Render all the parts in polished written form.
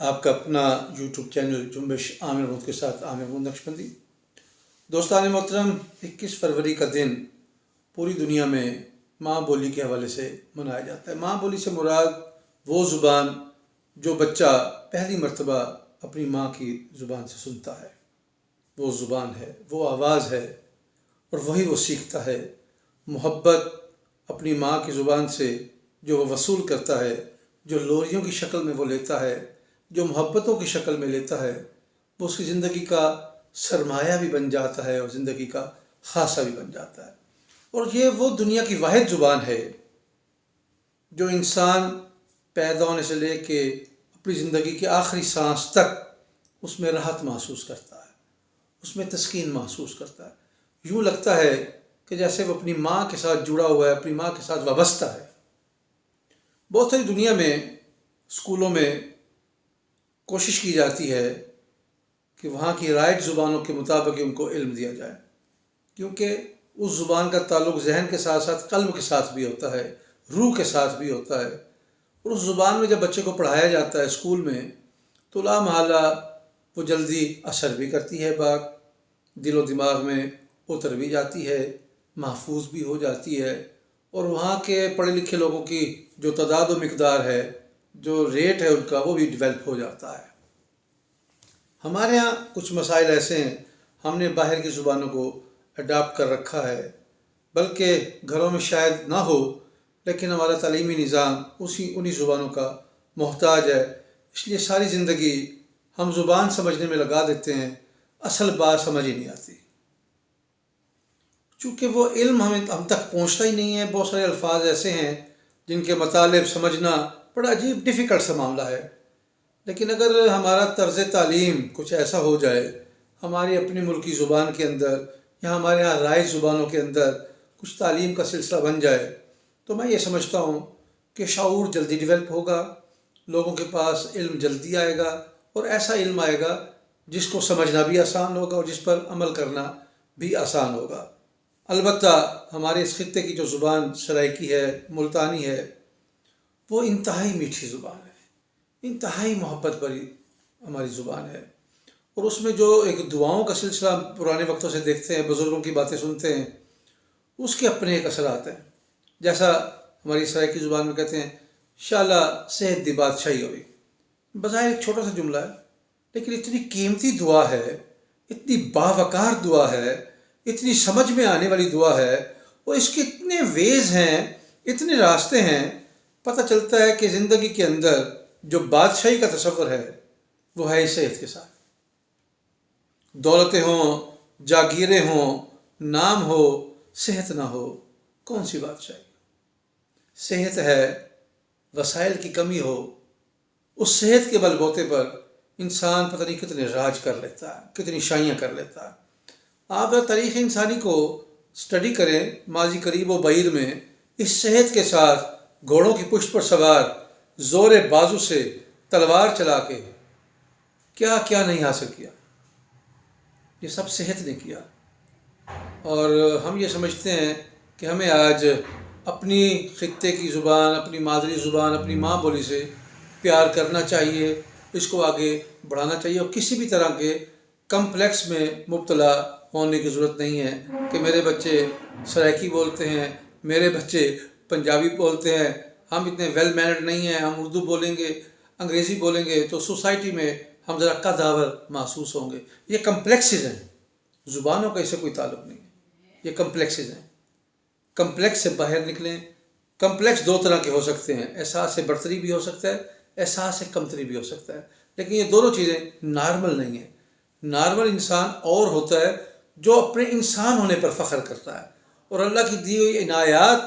آپ کا اپنا یوٹیوب چینل جنبش عامر محمود کے ساتھ عامر محمود نقشبندی۔ دوستان محترم، 21 فروری کا دن پوری دنیا میں ماں بولی کے حوالے سے منایا جاتا ہے۔ ماں بولی سے مراد وہ زبان جو بچہ پہلی مرتبہ اپنی ماں کی زبان سے سنتا ہے، وہ زبان ہے، وہ آواز ہے، اور وہی وہ سیکھتا ہے۔ محبت اپنی ماں کی زبان سے جو وہ وصول کرتا ہے، جو لوریوں کی شکل میں وہ لیتا ہے، جو محبتوں کی شکل میں لیتا ہے، وہ اس کی زندگی کا سرمایہ بھی بن جاتا ہے اور زندگی کا خاصہ بھی بن جاتا ہے۔ اور یہ وہ دنیا کی واحد زبان ہے جو انسان پیدا ہونے سے لے کے اپنی زندگی کے آخری سانس تک اس میں راحت محسوس کرتا ہے، اس میں تسکین محسوس کرتا ہے۔ یوں لگتا ہے کہ جیسے وہ اپنی ماں کے ساتھ جڑا ہوا ہے، اپنی ماں کے ساتھ وابستہ ہے۔ بہت ساری دنیا میں اسکولوں میں کوشش کی جاتی ہے کہ وہاں کی رائٹ زبانوں کے مطابق ان کو علم دیا جائے، کیونکہ اس زبان کا تعلق ذہن کے ساتھ ساتھ قلب کے ساتھ بھی ہوتا ہے، روح کے ساتھ بھی ہوتا ہے۔ اور اس زبان میں جب بچے کو پڑھایا جاتا ہے اسکول میں تو لا محالہ وہ جلدی اثر بھی کرتی ہے، بات دل و دماغ میں اتر بھی جاتی ہے، محفوظ بھی ہو جاتی ہے، اور وہاں کے پڑھے لکھے لوگوں کی جو تعداد و مقدار ہے، جو ریٹ ہے ان کا، وہ بھی ڈیولپ ہو جاتا ہے۔ ہمارے ہاں کچھ مسائل ایسے ہیں، ہم نے باہر کی زبانوں کو اڈاپٹ کر رکھا ہے، بلکہ گھروں میں شاید نہ ہو لیکن ہمارا تعلیمی نظام انہی زبانوں کا محتاج ہے۔ اس لیے ساری زندگی ہم زبان سمجھنے میں لگا دیتے ہیں، اصل بات سمجھ ہی نہیں آتی، چونکہ وہ علم ہم تک پہنچتا ہی نہیں ہے۔ بہت سارے الفاظ ایسے ہیں جن کے مطالب سمجھنا بڑا عجیب ڈیفیکلٹ سا معاملہ ہے، لیکن اگر ہمارا طرز تعلیم کچھ ایسا ہو جائے، ہماری اپنی ملکی زبان کے اندر یا ہمارے یہاں رائج زبانوں کے اندر کچھ تعلیم کا سلسلہ بن جائے، تو میں یہ سمجھتا ہوں کہ شعور جلدی ڈیولپ ہوگا، لوگوں کے پاس علم جلدی آئے گا، اور ایسا علم آئے گا جس کو سمجھنا بھی آسان ہوگا اور جس پر عمل کرنا بھی آسان ہوگا۔ البتہ ہمارے اس خطے کی جو زبان سرائکی ہے، ملتانی ہے، وہ انتہائی میٹھی زبان ہے، انتہائی محبت بھری ہماری زبان ہے، اور اس میں جو ایک دعاؤں کا سلسلہ پرانے وقتوں سے دیکھتے ہیں، بزرگوں کی باتیں سنتے ہیں، اس کے اپنے ایک اثرات ہیں۔ جیسا ہماری سرائکی زبان میں کہتے ہیں، شالا صحت دی بادشاہی ہوئی۔ بظاہر ایک چھوٹا سا جملہ ہے، لیکن اتنی قیمتی دعا ہے، اتنی باوقار دعا ہے، اتنی سمجھ میں آنے والی دعا ہے، اور اس کے اتنے ویز ہیں، اتنے راستے ہیں۔ پتہ چلتا ہے کہ زندگی کے اندر جو بادشاہی کا تصور ہے وہ ہے صحت کے ساتھ۔ دولتیں ہوں، جاگیریں ہوں، نام ہو، صحت نہ ہو، کون سی بادشاہی؟ صحت ہے، وسائل کی کمی ہو، اس صحت کے بل بوتے پر انسان پتہ نہیں کتنے راج کر لیتا ہے، کتنی شائیاں کر لیتا ہے۔ آپ تاریخ انسانی کو اسٹڈی کریں، ماضی قریب و بعید میں اس صحت کے ساتھ گھوڑوں کی پشت پر سوار، زور بازو سے تلوار چلا کے کیا کیا نہیں حاصل کیا، یہ سب صحت نے کیا۔ اور ہم یہ سمجھتے ہیں کہ ہمیں آج اپنی خطے کی زبان، اپنی مادری زبان، اپنی ماں بولی سے پیار کرنا چاہیے، اس کو آگے بڑھانا چاہیے، اور کسی بھی طرح کے کمپلیکس میں مبتلا ہونے کی ضرورت نہیں ہے کہ میرے بچے سرائکی بولتے ہیں، میرے بچے پنجابی بولتے ہیں، ہم اتنے ویل مینرڈ نہیں ہیں، ہم اردو بولیں گے، انگریزی بولیں گے تو سوسائٹی میں ہم ذرا قدآور محسوس ہوں گے۔ یہ کمپلیکسز ہیں، زبانوں کا اس سے کوئی تعلق نہیں ہے، یہ کمپلیکسز ہیں۔ کمپلیکس سے باہر نکلیں۔ کمپلیکس دو طرح کے ہو سکتے ہیں، احساس برتری بھی ہو سکتا ہے، احساس کمتری بھی ہو سکتا ہے، لیکن یہ دونوں چیزیں نارمل نہیں ہیں۔ نارمل انسان اور ہوتا ہے جو اپنے انسان ہونے پر فخر کرتا ہے اور اللہ کی دی ہوئی عنایات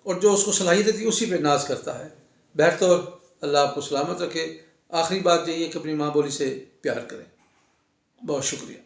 اور جو اس کو صلاحیت دیتی ہے اسی پہ ناز کرتا ہے۔ بہرطور اللہ آپ کو سلامت رکھے۔ آخری بات یہی ہے کہ اپنی ماں بولی سے پیار کریں۔ بہت شکریہ۔